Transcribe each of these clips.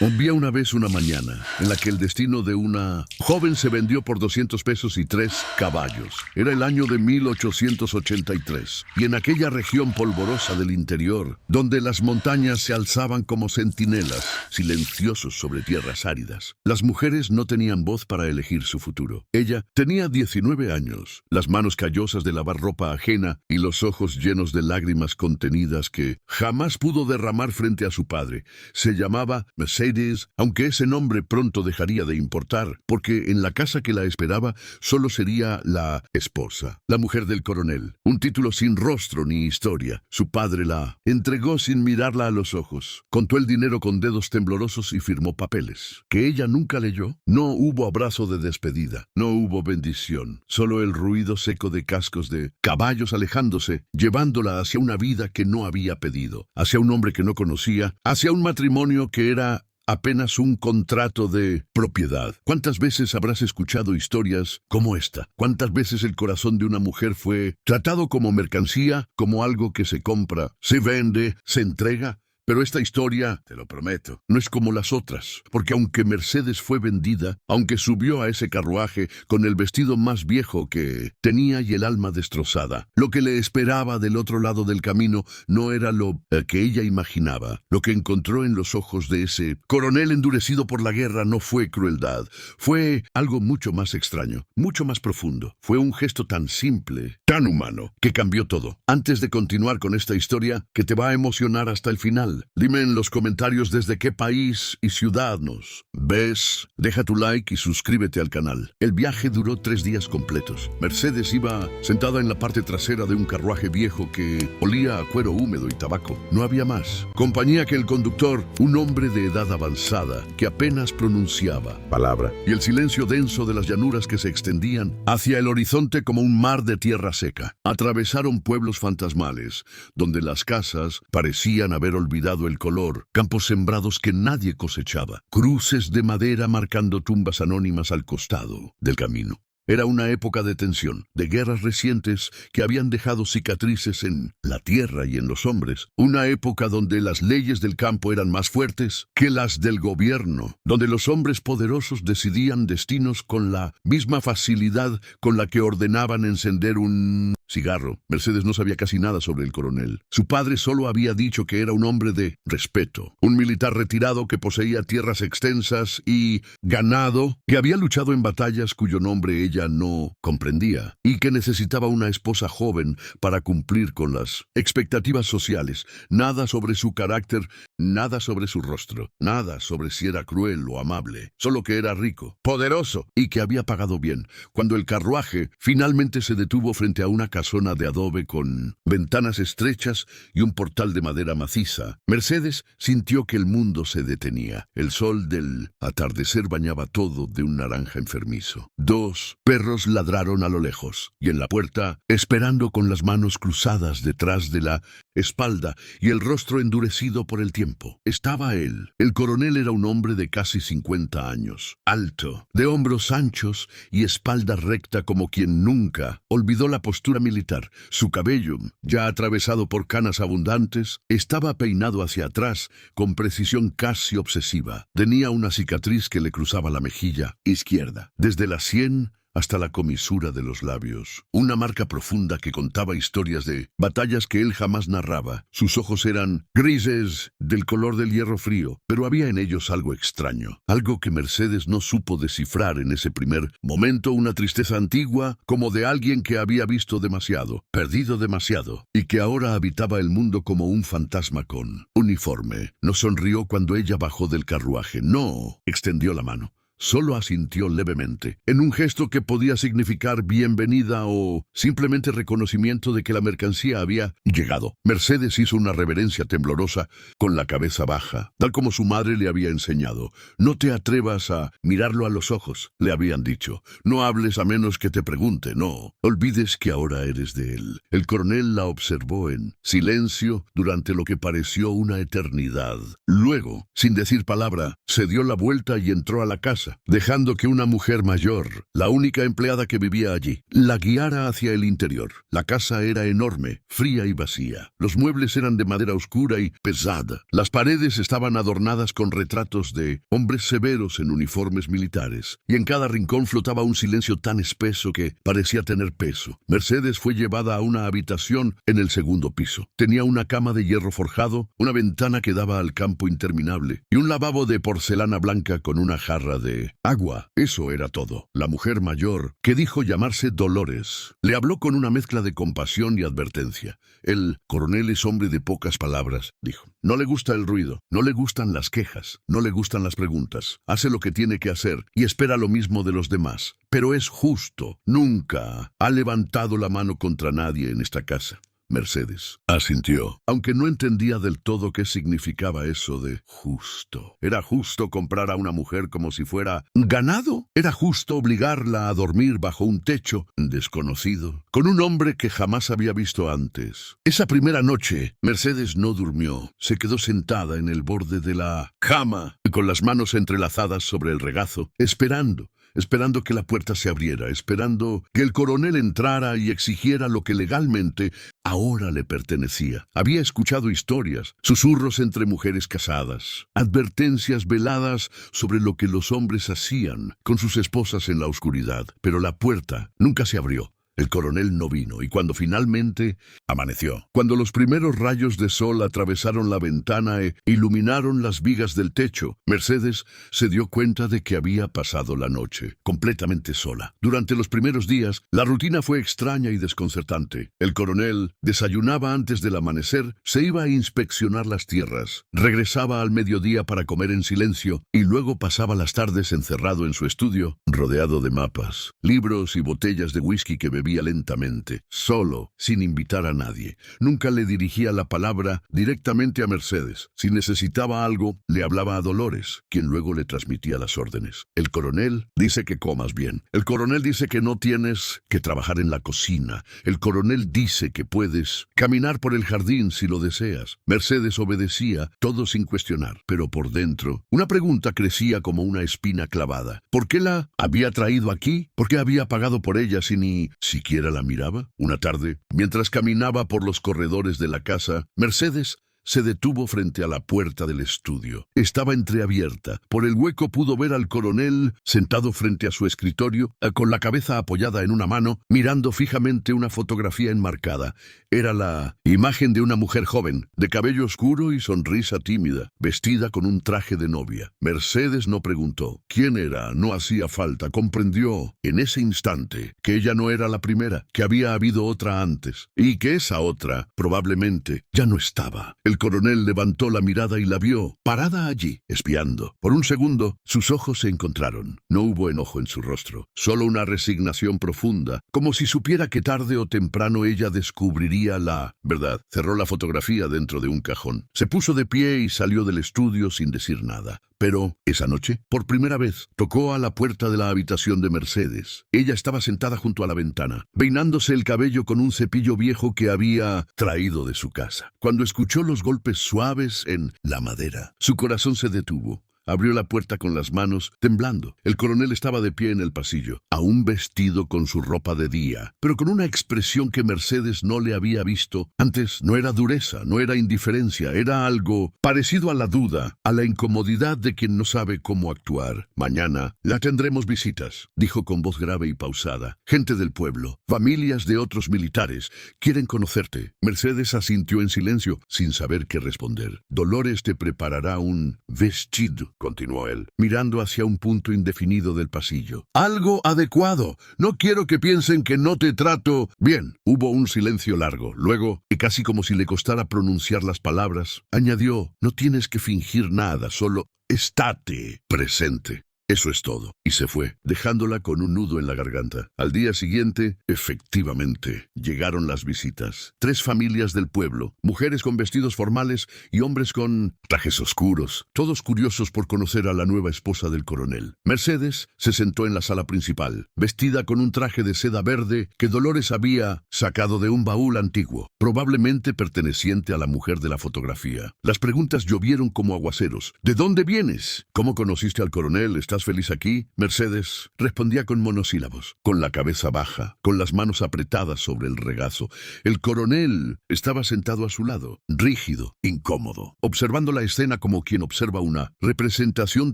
Había una vez una mañana en la que el destino de una joven se vendió por 200 pesos y 3 caballos. Era el año de 1883 y en aquella región polvorosa del interior, donde las montañas se alzaban como centinelas, silenciosos sobre tierras áridas, las mujeres no tenían voz para elegir su futuro. Ella tenía 19 años, las manos callosas de lavar ropa ajena y los ojos llenos de lágrimas contenidas que jamás pudo derramar frente a su padre. Se llamaba Mercedes, aunque ese nombre pronto dejaría de importar, porque en la casa que la esperaba solo sería la esposa, la mujer del coronel, un título sin rostro ni historia. Su padre la entregó sin mirarla a los ojos, contó el dinero con dedos temblorosos y firmó papeles, que ella nunca leyó. No hubo abrazo de despedida, no hubo bendición, solo el ruido seco de cascos de caballos alejándose, llevándola hacia una vida que no había pedido, hacia un hombre que no conocía, hacia un matrimonio que era apenas un contrato de propiedad. ¿Cuántas veces habrás escuchado historias como esta? ¿Cuántas veces el corazón de una mujer fue tratado como mercancía, como algo que se compra, se vende, se entrega? Pero esta historia, te lo prometo, no es como las otras, porque aunque Mercedes fue vendida, aunque subió a ese carruaje con el vestido más viejo que tenía y el alma destrozada, lo que le esperaba del otro lado del camino no era lo que ella imaginaba. Lo que encontró en los ojos de ese coronel endurecido por la guerra no fue crueldad, fue algo mucho más extraño, mucho más profundo. Fue un gesto tan simple, tan humano, que cambió todo. Antes de continuar con esta historia, que te va a emocionar hasta el final, dime en los comentarios desde qué país y ciudad nos ves. Deja tu like y suscríbete al canal. El viaje duró 3 días completos. Mercedes iba sentada en la parte trasera de un carruaje viejo que olía a cuero húmedo y tabaco. No había más. Compañía que el conductor, un hombre de edad avanzada, que apenas pronunciaba palabra, y el silencio denso de las llanuras que se extendían hacia el horizonte como un mar de tierra seca. Atravesaron pueblos fantasmales, donde las casas parecían haber olvidado el color, campos sembrados que nadie cosechaba, cruces de madera marcando tumbas anónimas al costado del camino. Era una época de tensión, de guerras recientes que habían dejado cicatrices en la tierra y en los hombres. Una época donde las leyes del campo eran más fuertes que las del gobierno, donde los hombres poderosos decidían destinos con la misma facilidad con la que ordenaban encender un cigarro. Mercedes no sabía casi nada sobre el coronel. Su padre solo había dicho que era un hombre de respeto, un militar retirado que poseía tierras extensas y ganado, que había luchado en batallas cuyo nombre ella no comprendía, y que necesitaba una esposa joven para cumplir con las expectativas sociales. Nada sobre su carácter, nada sobre su rostro, nada sobre si era cruel o amable, solo que era rico, poderoso y que había pagado bien. Cuando el carruaje finalmente se detuvo frente a una casona de adobe con ventanas estrechas y un portal de madera maciza, Mercedes sintió que el mundo se detenía. El sol del atardecer bañaba todo de un naranja enfermizo. 2 perros ladraron a lo lejos, y en la puerta, esperando con las manos cruzadas detrás de la espalda y el rostro endurecido por el tiempo, estaba él. El coronel era un hombre de casi 50 años, alto, de hombros anchos y espalda recta como quien nunca olvidó la postura militar. Su cabello, ya atravesado por canas abundantes, estaba peinado hacia atrás con precisión casi obsesiva. Tenía una cicatriz que le cruzaba la mejilla izquierda, desde la sien hasta la comisura de los labios. Una marca profunda que contaba historias de batallas que él jamás narraba. Sus ojos eran grises, del color del hierro frío, pero había en ellos algo extraño, algo que Mercedes no supo descifrar en ese primer momento, una tristeza antigua, como de alguien que había visto demasiado, perdido demasiado, y que ahora habitaba el mundo como un fantasma con uniforme. No sonrió cuando ella bajó del carruaje, no extendió la mano. Solo asintió levemente, en un gesto que podía significar bienvenida o simplemente reconocimiento de que la mercancía había llegado. Mercedes hizo una reverencia temblorosa con la cabeza baja, tal como su madre le había enseñado. No te atrevas a mirarlo a los ojos, le habían dicho. No hables a menos que te pregunte, no. Olvides que ahora eres de él. El coronel la observó en silencio durante lo que pareció una eternidad. Luego, sin decir palabra, se dio la vuelta y entró a la casa. casa, dejando que una mujer mayor, la única empleada que vivía allí, la guiara hacia el interior. La casa era enorme, fría y vacía. Los muebles eran de madera oscura y pesada. Las paredes estaban adornadas con retratos de hombres severos en uniformes militares, y en cada rincón flotaba un silencio tan espeso que parecía tener peso. Mercedes fue llevada a una habitación en el segundo piso. Tenía una cama de hierro forjado, una ventana que daba al campo interminable, y un lavabo de porcelana blanca con una jarra de agua. Eso era todo. La mujer mayor, que dijo llamarse Dolores, le habló con una mezcla de compasión y advertencia. El coronel es hombre de pocas palabras, dijo. No le gusta el ruido, no le gustan las quejas, no le gustan las preguntas. Hace lo que tiene que hacer y espera lo mismo de los demás. Pero es justo. Nunca ha levantado la mano contra nadie en esta casa. Mercedes asintió, aunque no entendía del todo qué significaba eso de justo. ¿Era justo comprar a una mujer como si fuera ganado? ¿Era justo obligarla a dormir bajo un techo desconocido con un hombre que jamás había visto antes? Esa primera noche, Mercedes no durmió. Se quedó sentada en el borde de la cama, con las manos entrelazadas sobre el regazo, esperando que la puerta se abriera, esperando que el coronel entrara y exigiera lo que legalmente ahora le pertenecía. Había escuchado historias, susurros entre mujeres casadas, advertencias veladas sobre lo que los hombres hacían con sus esposas en la oscuridad, pero la puerta nunca se abrió. El coronel no vino, y cuando finalmente amaneció, cuando los primeros rayos de sol atravesaron la ventana e iluminaron las vigas del techo, Mercedes se dio cuenta de que había pasado la noche completamente sola. Durante los primeros días, la rutina fue extraña y desconcertante. El coronel desayunaba antes del amanecer, se iba a inspeccionar las tierras, regresaba al mediodía para comer en silencio y luego pasaba las tardes encerrado en su estudio, rodeado de mapas, libros y botellas de whisky que bebía lentamente, solo, sin invitar a nadie. Nunca le dirigía la palabra directamente a Mercedes. Si necesitaba algo, le hablaba a Dolores, quien luego le transmitía las órdenes. El coronel dice que comas bien. El coronel dice que no tienes que trabajar en la cocina. El coronel dice que puedes caminar por el jardín si lo deseas. Mercedes obedecía, todo sin cuestionar, pero por dentro, una pregunta crecía como una espina clavada. ¿Por qué la había traído aquí? ¿Por qué había pagado por ella si ni siquiera la miraba? Una tarde, mientras caminaba por los corredores de la casa, Mercedes se detuvo frente a la puerta del estudio. Estaba entreabierta. Por el hueco pudo ver al coronel sentado frente a su escritorio, con la cabeza apoyada en una mano, mirando fijamente una fotografía enmarcada. Era la imagen de una mujer joven, de cabello oscuro y sonrisa tímida, vestida con un traje de novia. Mercedes no preguntó quién era, no hacía falta. Comprendió en ese instante que ella no era la primera, que había habido otra antes, y que esa otra, probablemente, ya no estaba. El coronel levantó la mirada y la vio, parada allí, espiando. Por un segundo, sus ojos se encontraron. No hubo enojo en su rostro, solo una resignación profunda, como si supiera que tarde o temprano ella descubriría la verdad. Cerró la fotografía dentro de un cajón. Se puso de pie y salió del estudio sin decir nada. Pero esa noche, por primera vez, tocó a la puerta de la habitación de Mercedes. Ella estaba sentada junto a la ventana, peinándose el cabello con un cepillo viejo que había traído de su casa. Cuando escuchó los golpes suaves en la madera, su corazón se detuvo. Abrió la puerta con las manos, temblando. El coronel estaba de pie en el pasillo, aún vestido con su ropa de día, pero con una expresión que Mercedes no le había visto antes. No era dureza, no era indiferencia, era algo parecido a la duda, a la incomodidad de quien no sabe cómo actuar. Mañana la tendremos visitas, dijo con voz grave y pausada. Gente del pueblo, familias de otros militares, quieren conocerte. Mercedes asintió en silencio, sin saber qué responder. Dolores te preparará un vestido, continuó él, mirando hacia un punto indefinido del pasillo. Algo adecuado. No quiero que piensen que no te trato bien. Hubo un silencio largo. Luego, y casi como si le costara pronunciar las palabras, añadió, no tienes que fingir nada, solo estate presente. Eso es todo. Y se fue, dejándola con un nudo en la garganta. Al día siguiente, efectivamente, llegaron las visitas. 3 familias del pueblo, mujeres con vestidos formales y hombres con trajes oscuros, todos curiosos por conocer a la nueva esposa del coronel. Mercedes se sentó en la sala principal, vestida con un traje de seda verde que Dolores había sacado de un baúl antiguo, probablemente perteneciente a la mujer de la fotografía. Las preguntas llovieron como aguaceros. ¿De dónde vienes? ¿Cómo conociste al coronel? ¿Estás ¿Estás feliz aquí, Mercedes? Respondía con monosílabos, con la cabeza baja, con las manos apretadas sobre el regazo. El coronel estaba sentado a su lado, rígido, incómodo, observando la escena como quien observa una representación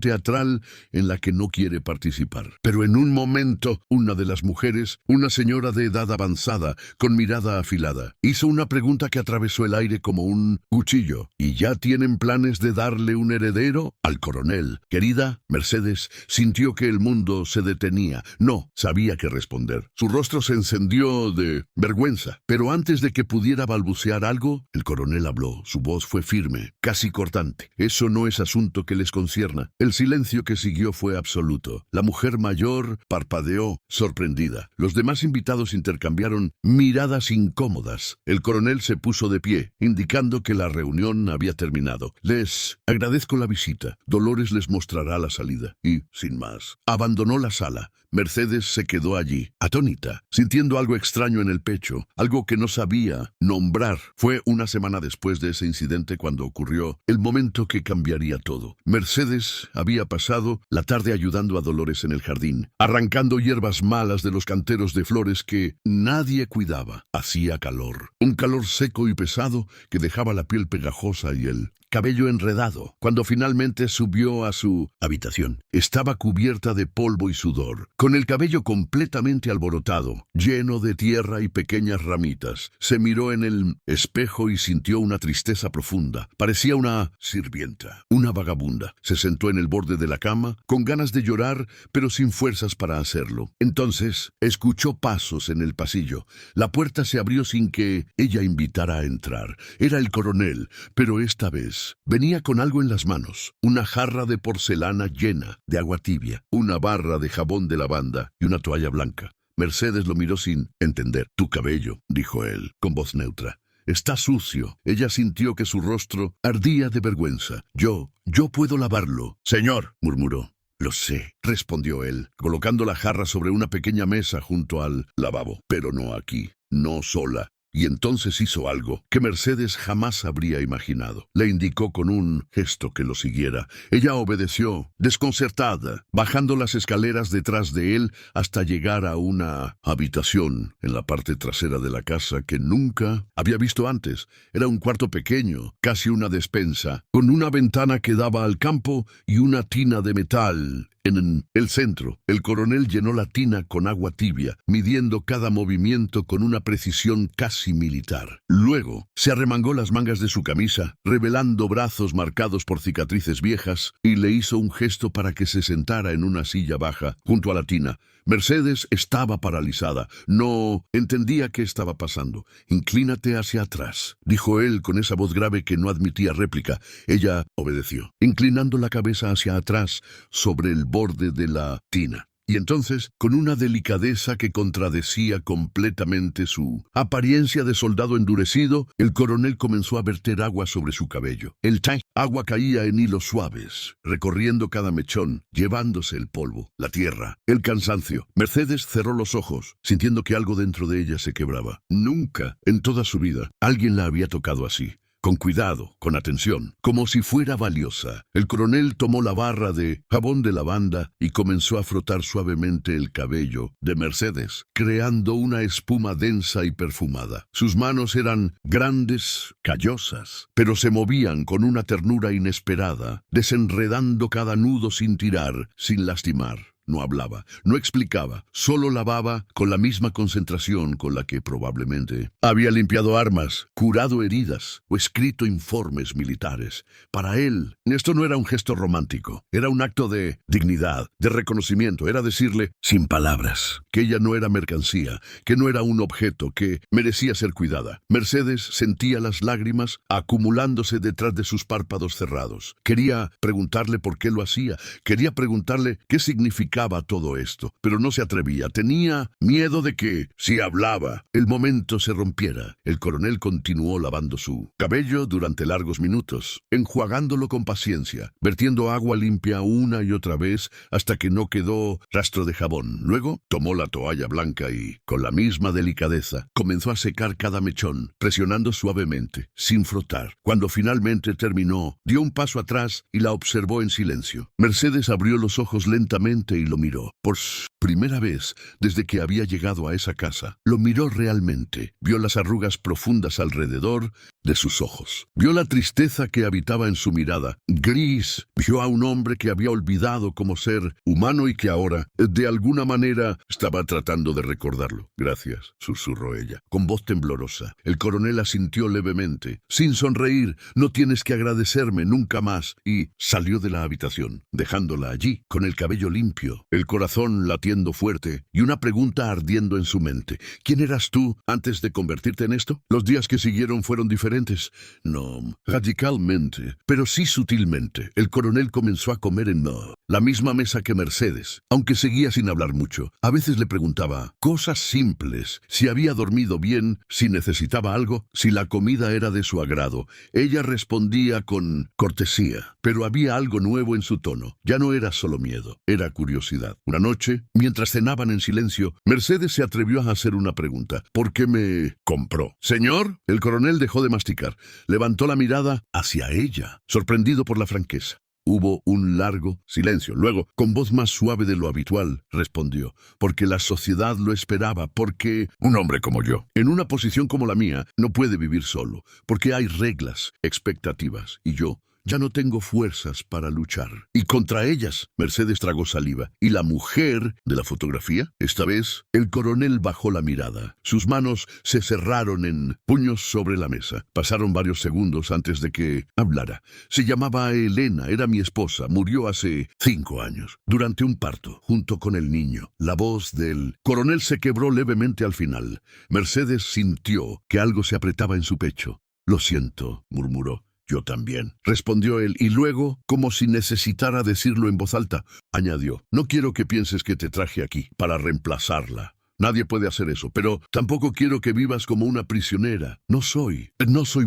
teatral en la que no quiere participar. Pero en un momento, una de las mujeres, una señora de edad avanzada, con mirada afilada, hizo una pregunta que atravesó el aire como un cuchillo. ¿Y ya tienen planes de darle un heredero? Al coronel. Querida, Mercedes sintió que el mundo se detenía. No sabía qué responder. Su rostro se encendió de vergüenza. Pero antes de que pudiera balbucear algo, el coronel habló. Su voz fue firme, casi cortante. Eso no es asunto que les concierna. El silencio que siguió fue absoluto. La mujer mayor parpadeó, sorprendida. Los demás invitados intercambiaron miradas incómodas. El coronel se puso de pie, indicando que la reunión había terminado. Les agradezco la visita. Dolores les mostrará la salida. Y, sin más, abandonó la sala. Mercedes se quedó allí, atónita, sintiendo algo extraño en el pecho, algo que no sabía nombrar. Fue una semana después de ese incidente cuando ocurrió el momento que cambiaría todo. Mercedes había pasado la tarde ayudando a Dolores en el jardín, arrancando hierbas malas de los canteros de flores que nadie cuidaba. Hacía calor, un calor seco y pesado que dejaba la piel pegajosa y el cabello enredado. Cuando finalmente subió a su habitación, estaba cubierta de polvo y sudor, con el cabello completamente alborotado, lleno de tierra y pequeñas ramitas. Se miró en el espejo y sintió una tristeza profunda. Parecía una sirvienta, una vagabunda. Se sentó en el borde de la cama, con ganas de llorar, pero sin fuerzas para hacerlo. Entonces, escuchó pasos en el pasillo. La puerta se abrió sin que ella invitara a entrar. Era el coronel, pero esta vez venía con algo en las manos, una jarra de porcelana llena de agua tibia, una barra de jabón de lavanda y una toalla blanca. Mercedes lo miró sin entender. Tu cabello, dijo él, con voz neutra. Está sucio. Ella sintió que su rostro ardía de vergüenza. Yo puedo lavarlo. Señor, murmuró. Lo sé, respondió él, colocando la jarra sobre una pequeña mesa junto al lavabo. Pero no aquí, no sola. Y entonces hizo algo que Mercedes jamás habría imaginado. Le indicó con un gesto que lo siguiera. Ella obedeció, desconcertada, bajando las escaleras detrás de él hasta llegar a una habitación en la parte trasera de la casa que nunca había visto antes. Era un cuarto pequeño, casi una despensa, con una ventana que daba al campo y una tina de metal. En el centro, el coronel llenó la tina con agua tibia, midiendo cada movimiento con una precisión casi militar. Luego, se arremangó las mangas de su camisa, revelando brazos marcados por cicatrices viejas, y le hizo un gesto para que se sentara en una silla baja, junto a la tina. Mercedes estaba paralizada. No entendía qué estaba pasando. Inclínate hacia atrás, dijo él con esa voz grave que no admitía réplica. Ella obedeció, inclinando la cabeza hacia atrás sobre el borde de la tina. Y entonces, con una delicadeza que contradecía completamente su apariencia de soldado endurecido, el coronel comenzó a verter agua sobre su cabello. El agua caía en hilos suaves, recorriendo cada mechón, llevándose el polvo, la tierra, el cansancio. Mercedes cerró los ojos, sintiendo que algo dentro de ella se quebraba. Nunca, en toda su vida, alguien la había tocado así. Con cuidado, con atención, como si fuera valiosa. El coronel tomó la barra de jabón de lavanda y comenzó a frotar suavemente el cabello de Mercedes, creando una espuma densa y perfumada. Sus manos eran grandes, callosas, pero se movían con una ternura inesperada, desenredando cada nudo sin tirar, sin lastimar. No hablaba, no explicaba, solo lavaba con la misma concentración con la que probablemente había limpiado armas, curado heridas o escrito informes militares. Para él, esto no era un gesto romántico, era un acto de dignidad, de reconocimiento, era decirle, sin palabras, que ella no era mercancía, que no era un objeto, que merecía ser cuidada. Mercedes sentía las lágrimas acumulándose detrás de sus párpados cerrados. Quería preguntarle por qué lo hacía, quería preguntarle qué significaba significaba todo esto, pero no se atrevía. Tenía miedo de que, si hablaba, el momento se rompiera. El coronel continuó lavando su cabello durante largos minutos, enjuagándolo con paciencia, vertiendo agua limpia una y otra vez hasta que no quedó rastro de jabón. Luego tomó la toalla blanca y, con la misma delicadeza, comenzó a secar cada mechón, presionando suavemente, sin frotar. Cuando finalmente terminó, dio un paso atrás y la observó en silencio. Mercedes abrió los ojos lentamente y lo miró. Por primera vez desde que había llegado a esa casa, lo miró realmente. Vio las arrugas profundas alrededor de sus ojos. Vio la tristeza que habitaba en su mirada. Gris. Vio a un hombre que había olvidado cómo ser humano y que ahora, de alguna manera, estaba tratando de recordarlo. Gracias, susurró ella, con voz temblorosa. El coronel asintió levemente. Sin sonreír, no tienes que agradecerme nunca más. Y salió de la habitación, dejándola allí, con el cabello limpio, el corazón latiendo fuerte y una pregunta ardiendo en su mente. ¿Quién eras tú antes de convertirte en esto? Los días que siguieron fueron diferentes. No, radicalmente, pero sí sutilmente. El coronel comenzó a comer en la misma mesa que Mercedes, aunque seguía sin hablar mucho. A veces le preguntaba cosas simples, si había dormido bien, si necesitaba algo, si la comida era de su agrado. Ella respondía con cortesía, pero había algo nuevo en su tono. Ya no era solo miedo, era curiosidad. Una noche, mientras cenaban en silencio, Mercedes se atrevió a hacer una pregunta. ¿Por qué me compró? ¿Señor? El coronel dejó de masticar. Levantó la mirada hacia ella, sorprendido por la franqueza. Hubo un largo silencio. Luego, con voz más suave de lo habitual, respondió, porque la sociedad lo esperaba, porque un hombre como yo, en una posición como la mía, no puede vivir solo, porque hay reglas, expectativas, y yo ya no tengo fuerzas para luchar. Y contra ellas, Mercedes tragó saliva. ¿Y la mujer de la fotografía? Esta vez, el coronel bajó la mirada. Sus manos se cerraron en puños sobre la mesa. Pasaron varios segundos antes de que hablara. Se llamaba Elena, era mi esposa. Murió hace 5 años, durante un parto, junto con el niño. La voz del coronel se quebró levemente al final. Mercedes sintió que algo se apretaba en su pecho. Lo siento, murmuró. Yo también, respondió él, y luego, como si necesitara decirlo en voz alta, añadió, no quiero que pienses que te traje aquí para reemplazarla. Nadie puede hacer eso, pero tampoco quiero que vivas como una prisionera. No soy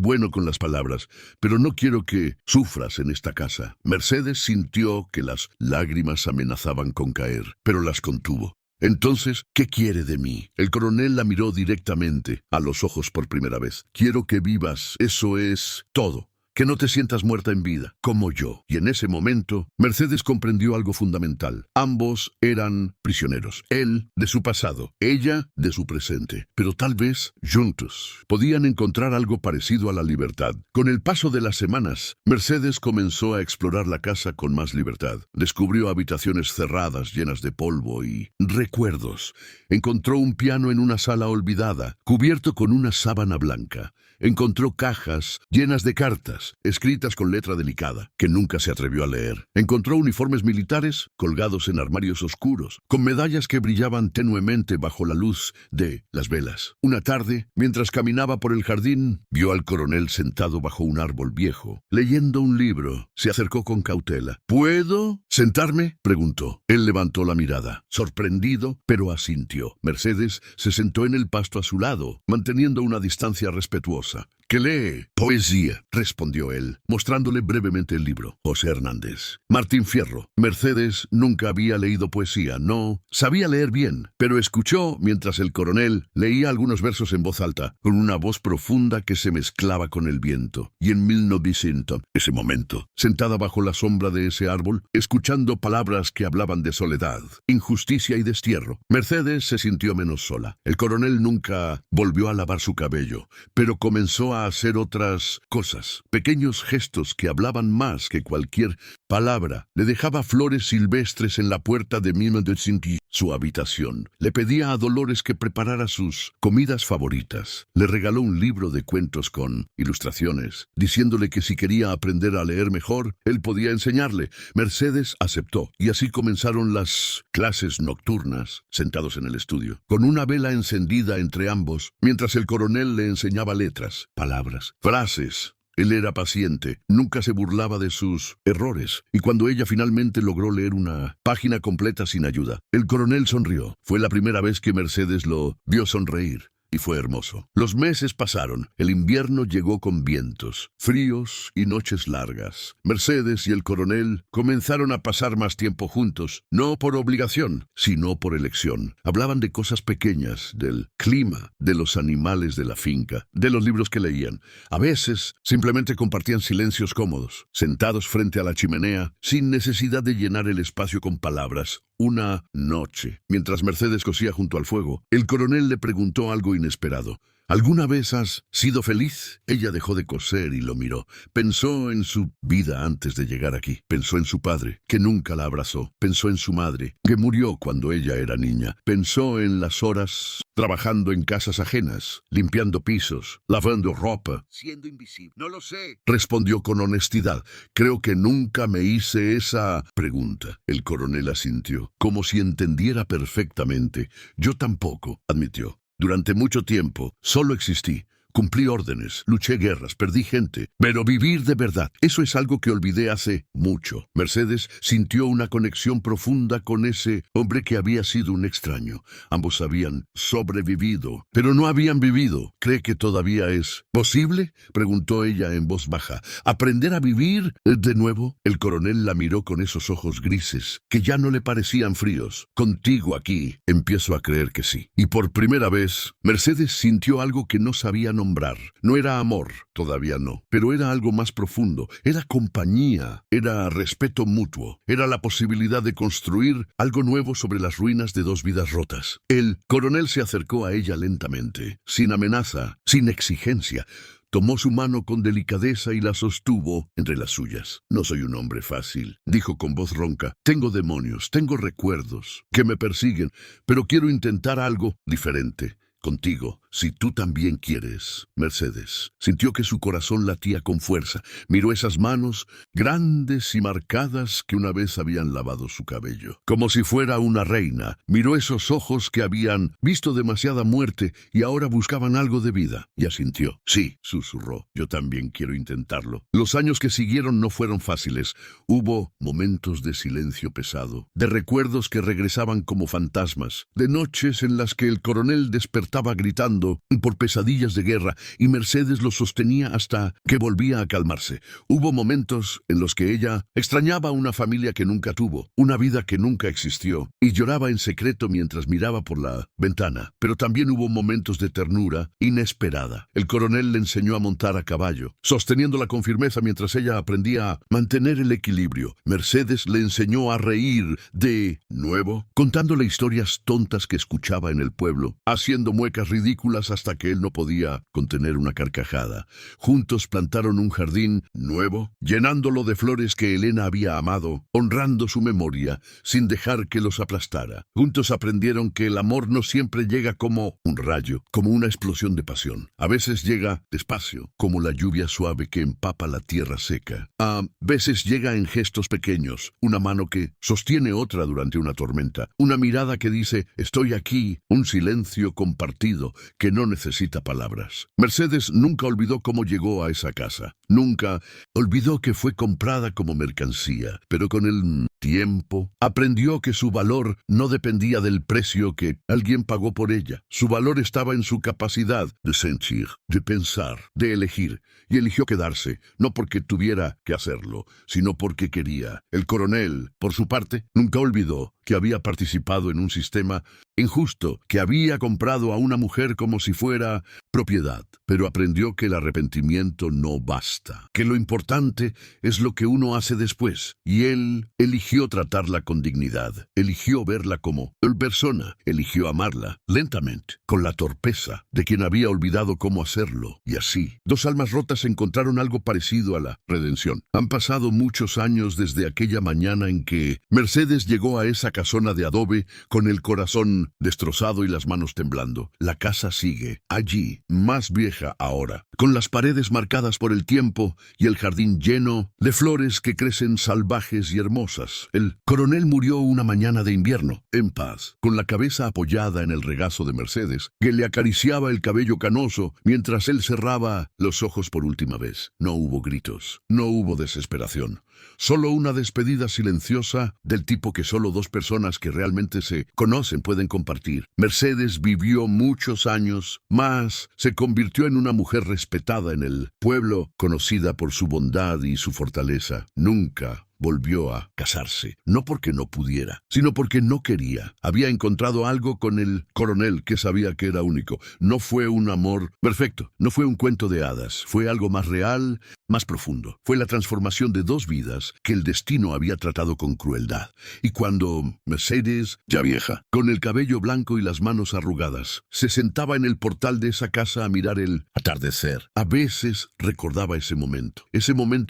bueno con las palabras, pero no quiero que sufras en esta casa. Mercedes sintió que las lágrimas amenazaban con caer, pero las contuvo. Entonces, ¿qué quiere de mí? El coronel la miró directamente a los ojos por primera vez. Quiero que vivas, eso es todo. Que no te sientas muerta en vida, como yo. Y en ese momento, Mercedes comprendió algo fundamental. Ambos eran prisioneros. Él de su pasado, ella de su presente. Pero tal vez, juntos, podían encontrar algo parecido a la libertad. Con el paso de las semanas, Mercedes comenzó a explorar la casa con más libertad. Descubrió habitaciones cerradas llenas de polvo y recuerdos. Encontró un piano en una sala olvidada, cubierto con una sábana blanca. Encontró cajas llenas de cartas, escritas con letra delicada, que nunca se atrevió a leer. Encontró uniformes militares colgados en armarios oscuros, con medallas que brillaban tenuemente bajo la luz de las velas. Una tarde, mientras caminaba por el jardín, vio al coronel sentado bajo un árbol viejo, leyendo un libro. Se acercó con cautela. ¿Puedo sentarme?, preguntó. Él levantó la mirada, sorprendido, pero asintió. Mercedes se sentó en el pasto a su lado, manteniendo una distancia respetuosa. ¿Qué lee? Poesía, respondió él, mostrándole brevemente el libro. José Hernández. Martín Fierro. Mercedes nunca había leído poesía, no sabía leer bien, pero escuchó mientras el coronel leía algunos versos en voz alta, con una voz profunda que se mezclaba con el viento. Y en 1900, ese momento, sentada bajo la sombra de ese árbol, escuchando palabras que hablaban de soledad, injusticia y destierro, Mercedes se sintió menos sola. El coronel nunca volvió a lavar su cabello, pero comenzó a hacer otras cosas, pequeños gestos que hablaban más que cualquier palabra. Le dejaba flores silvestres en la puerta de Mimedzinski, su habitación. Le pedía a Dolores que preparara sus comidas favoritas. Le regaló un libro de cuentos con ilustraciones, diciéndole que si quería aprender a leer mejor, él podía enseñarle. Mercedes aceptó, y así comenzaron las clases nocturnas, sentados en el estudio, con una vela encendida entre ambos, mientras el coronel le enseñaba letras, palabras, frases. Él era paciente, nunca se burlaba de sus errores, y cuando ella finalmente logró leer una página completa sin ayuda, el coronel sonrió. Fue la primera vez que Mercedes lo vio sonreír. Y fue hermoso. Los meses pasaron. El invierno llegó con vientos, fríos y noches largas. Mercedes y el coronel comenzaron a pasar más tiempo juntos, no por obligación, sino por elección. Hablaban de cosas pequeñas, del clima, de los animales de la finca, de los libros que leían. A veces simplemente compartían silencios cómodos, sentados frente a la chimenea, sin necesidad de llenar el espacio con palabras. Una noche, mientras Mercedes cosía junto al fuego, el coronel le preguntó algo inesperado. ¿Alguna vez has sido feliz? Ella dejó de coser y lo miró. Pensó en su vida antes de llegar aquí. Pensó en su padre, que nunca la abrazó. Pensó en su madre, que murió cuando ella era niña. Pensó en las horas trabajando en casas ajenas, limpiando pisos, lavando ropa. Siendo invisible. No lo sé, respondió con honestidad. Creo que nunca me hice esa pregunta. El coronel asintió, como si entendiera perfectamente. Yo tampoco, admitió. Durante mucho tiempo solo existí. Cumplí órdenes, luché guerras, perdí gente. Pero vivir de verdad, eso es algo que olvidé hace mucho. Mercedes sintió una conexión profunda con ese hombre que había sido un extraño. Ambos habían sobrevivido, pero no habían vivido. ¿Cree que todavía es posible?, preguntó ella en voz baja. ¿Aprender a vivir de nuevo? El coronel la miró con esos ojos grises, que ya no le parecían fríos. Contigo aquí, empiezo a creer que sí. Y por primera vez, Mercedes sintió algo que no sabía nombrar. No era amor, todavía no, pero era algo más profundo. Era compañía, era respeto mutuo, era la posibilidad de construir algo nuevo sobre las ruinas de dos vidas rotas. El coronel se acercó a ella lentamente, sin amenaza, sin exigencia. Tomó su mano con delicadeza y la sostuvo entre las suyas. No soy un hombre fácil, dijo con voz ronca. Tengo demonios, tengo recuerdos que me persiguen, pero quiero intentar algo diferente. Contigo, si tú también quieres. Mercedes sintió que su corazón latía con fuerza. Miró esas manos grandes y marcadas que una vez habían lavado su cabello, como si fuera una reina. Miró esos ojos que habían visto demasiada muerte y ahora buscaban algo de vida. Y asintió. Sí, susurró. Yo también quiero intentarlo. Los años que siguieron no fueron fáciles. Hubo momentos de silencio pesado, de recuerdos que regresaban como fantasmas, de noches en las que el coronel despertaba gritando por pesadillas de guerra y Mercedes lo sostenía hasta que volvía a calmarse. Hubo momentos en los que ella extrañaba una familia que nunca tuvo, una vida que nunca existió, y lloraba en secreto mientras miraba por la ventana. Pero también hubo momentos de ternura inesperada. El coronel le enseñó a montar a caballo, sosteniéndola con firmeza mientras ella aprendía a mantener el equilibrio. Mercedes le enseñó a reír de nuevo, contándole historias tontas que escuchaba en el pueblo, haciendo muecas ridículas hasta que él no podía contener una carcajada. Juntos plantaron un jardín nuevo, llenándolo de flores que Elena había amado, honrando su memoria, sin dejar que los aplastara. Juntos aprendieron que el amor no siempre llega como un rayo, como una explosión de pasión. A veces llega despacio, como la lluvia suave que empapa la tierra seca. A veces llega en gestos pequeños, una mano que sostiene otra durante una tormenta, una mirada que dice, estoy aquí, un silencio compartido que no necesita palabras. Mercedes nunca olvidó cómo llegó a esa casa. Nunca olvidó que fue comprada como mercancía, pero con el tiempo aprendió que su valor no dependía del precio que alguien pagó por ella. Su valor estaba en su capacidad de sentir, de pensar, de elegir, y eligió quedarse, no porque tuviera que hacerlo, sino porque quería. El coronel, por su parte, nunca olvidó que había participado en un sistema injusto, que había comprado a una mujer como si fuera propiedad, pero aprendió que el arrepentimiento no basta, que lo importante es lo que uno hace después, y él eligió tratarla con dignidad, eligió verla como persona, eligió amarla lentamente, con la torpeza de quien había olvidado cómo hacerlo, y así, dos almas rotas encontraron algo parecido a la redención. Han pasado muchos años desde aquella mañana en que Mercedes llegó a esa casona de adobe con el corazón destrozado y las manos temblando. La casa sigue, allí, más vieja ahora, con las paredes marcadas por el tiempo y el jardín lleno de flores que crecen salvajes y hermosas. años. El coronel murió una mañana de invierno, en paz, con la cabeza apoyada en el regazo de Mercedes, que le acariciaba el cabello canoso mientras él cerraba los ojos por última vez. No hubo gritos, no hubo desesperación. Solo una despedida silenciosa del tipo que solo dos personas que realmente se conocen pueden compartir. Mercedes vivió muchos años más, se convirtió en una mujer respetada en el pueblo, conocida por su bondad y su fortaleza. Nunca volvió a casarse, no porque no pudiera, sino porque no quería. Había encontrado algo con el coronel que sabía que era único. No fue un amor perfecto, no fue un cuento de hadas, fue algo más real, más profundo. Fue la transformación de dos vidas que el destino había tratado con crueldad. Y cuando Mercedes, ya vieja, con el cabello blanco y las manos arrugadas, se sentaba en el portal de esa casa a mirar el atardecer, a veces recordaba ese momento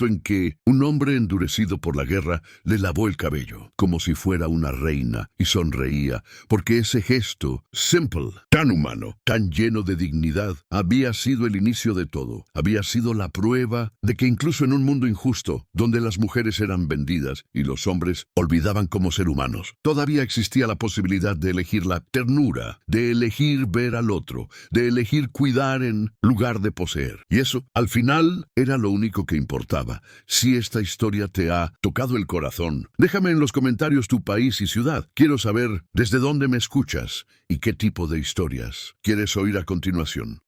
en que un hombre endurecido por la guerra le lavó el cabello, como si fuera una reina, y sonreía, porque ese gesto, simple, tan humano, tan lleno de dignidad, había sido el inicio de todo. Había sido la prueba de que incluso en un mundo injusto, donde las mujeres eran vendidas y los hombres olvidaban como ser humanos, todavía existía la posibilidad de elegir la ternura, de elegir ver al otro, de elegir cuidar en lugar de poseer. Y eso, al final, era lo único que importaba. Si esta historia te ha tocado el corazón, déjame en los comentarios tu país y ciudad. Quiero saber desde dónde me escuchas y qué tipo de historias quieres oír a continuación.